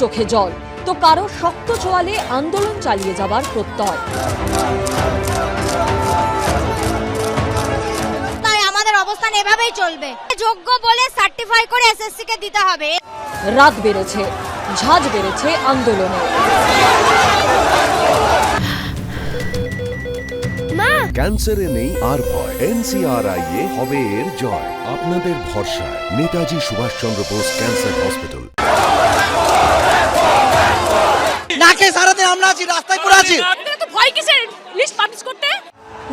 চোখে জল, তো কারো শক্ত চোয়ালে আন্দোলন চালিয়ে যাবার প্রত্যয়। তাই আমাদের অবস্থান এভাবেই চলবে, যোগ্য বলে সার্টিফাই করে এসএসসি কে দিতে হবে। রাত বেড়েছে, ঝাঁজ বেড়েছে আন্দোলনে। ক্যান্সারে নেই আর ভয়, NCRI এ হবে এর জয়। আপনাদের ভরসা নেতাজি সুভাষচন্দ্র বোস ক্যান্সার হসপিটাল। নাকে সারাদিন আমরা আছি, রাস্তায় পড়ে আছি। ভয় কিসের লিস্ট পাবলিশ করতে?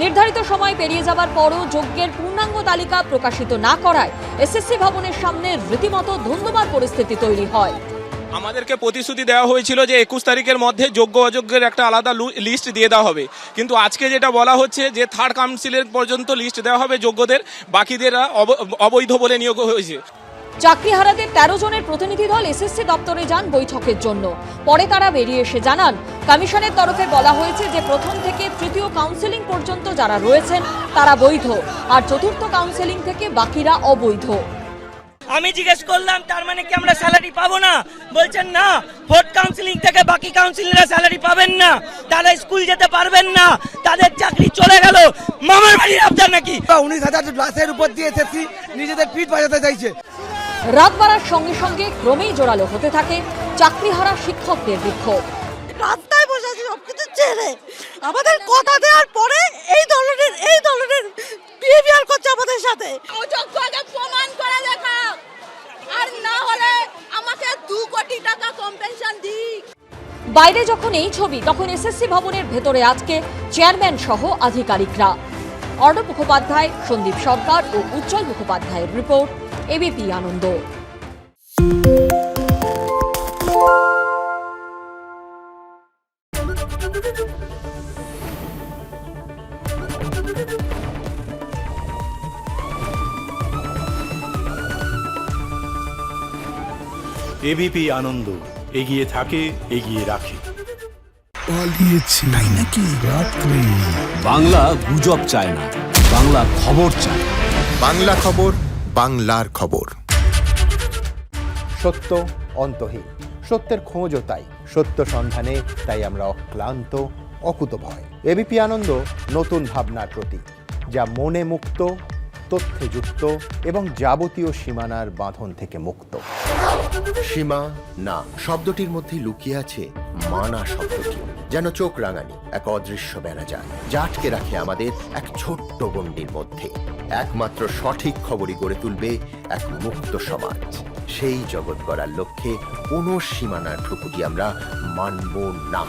নির্ধারিত সময় পেরিয়ে যাবার পরও যোগ্যের পূর্ণাঙ্গ তালিকা প্রকাশিত না করায় এসএসসি ভবনের সামনে রীতিমতো ধুন্ধুমার পরিস্থিতি তৈরি হয়। আমাদেরকে প্রতিশ্রুতি দেওয়া হয়েছিল যে 21 তারিখের মধ্যে যোগ্য অযোগ্যের একটা আলাদা লিস্ট দিয়ে দেওয়া হবে, কিন্তু আজকে যেটা বলা হচ্ছে যে থার্ড কাউন্সিলের পর্যন্ত লিস্ট দেওয়া হবে যোগ্যদের, বাকিদের অবৈধ বলে নিয়োগ হয়েছে। চাকরিহারাদের 13 জনের প্রতিনিধি দল এসএসসি দপ্তরে যান বৈঠকের জন্য। পরে তারা বেরিয়ে এসে জানান, কমিশনের তরফে বলা হয়েছে যে প্রথম থেকে তৃতীয় কাউন্সেলিং পর্যন্ত যারা রয়েছেন তারা বৈধ, আর চতুর্থ কাউন্সেলিং থেকে বাকিরা অবৈধ। আমি জিজ্ঞেস করলাম তার মানে কি আমরা স্যালারি পাবো না? বলছেন না, ফোর্থ কাউন্সিলিং থেকে বাকি কাউন্সিলররা স্যালারি পাবেন না, তারা স্কুল যেতে পারবেন না, তাদের চাকরি চলে গেল। মামার বাড়ির আবদার নাকি? 19,000 লাশের উপর দিয়ে এসেছি, নিজেদের পিঠ বাজাতে চাইছে। রাত বাড়ার সঙ্গে সঙ্গে ক্রমেই জোরালো হতে থাকে চাকরিহারা শিক্ষকদের বিক্ষোভ। রাস্তায় বসে আছি সবকিছু ছেড়ে, আমাদের কথা দেওয়ার পরে এই ধরনের বিহেভিয়ার করছে আমাদের সাথে। অযোগ্য আগে প্রমাণ করে দেখাও, আর না হলে আমাকে 2 কোটি টাকা কম্পেনশন দিক। বাইরে যখন এই ছবি, তখন এসএসসি ভবনের ভেতরে আজকে চেয়ারম্যান সহ আধিকারিকরা। অর্ণব মুখোপাধ্যায়, সন্দীপ সরকার ও উজ্জ্বল মুখোপাধ্যায়ের রিপোর্ট, এবিপি আনন্দ। এবিপি আনন্দ, এগিয়ে থাকে, এগিয়ে রাখে। পালিয়েছে তাই নাকি? রাত্রি বাংলা গুজব চায় না, বাংলা খবর চায়। বাংলা খবর, বাংলার খবর। সত্য অন্তহীন, সত্যের খোঁজও তাই, সত্য সন্ধানে তাই আমরা অক্লান্ত, অকুতভয়। এবিপি আনন্দ নতুন ভাবনার প্রতীক, যা মনে মুক্ত, তথ্যে যুক্ত এবং যাবতীয় সীমানার বাঁধন থেকে মুক্ত। সীমা না শব্দটির মধ্যে লুকিয়ে আছে মানা শব্দটি, যেন চোখ রাঙানি এক অদৃশ্য বেড়াজাল, যা আটকে রাখে আমাদের এক ছোট্ট গণ্ডির মধ্যে। একমাত্র সঠিক খবরই গড়ে তুলবে এক মুক্ত সমাজ। সেই জগৎ গড়ার লক্ষ্যে কোনো সীমানার ঠুকুটি আমরা মানব না।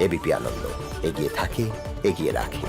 এবিপি আনন্দ, এগিয়ে থাকে, এগিয়ে রাখে।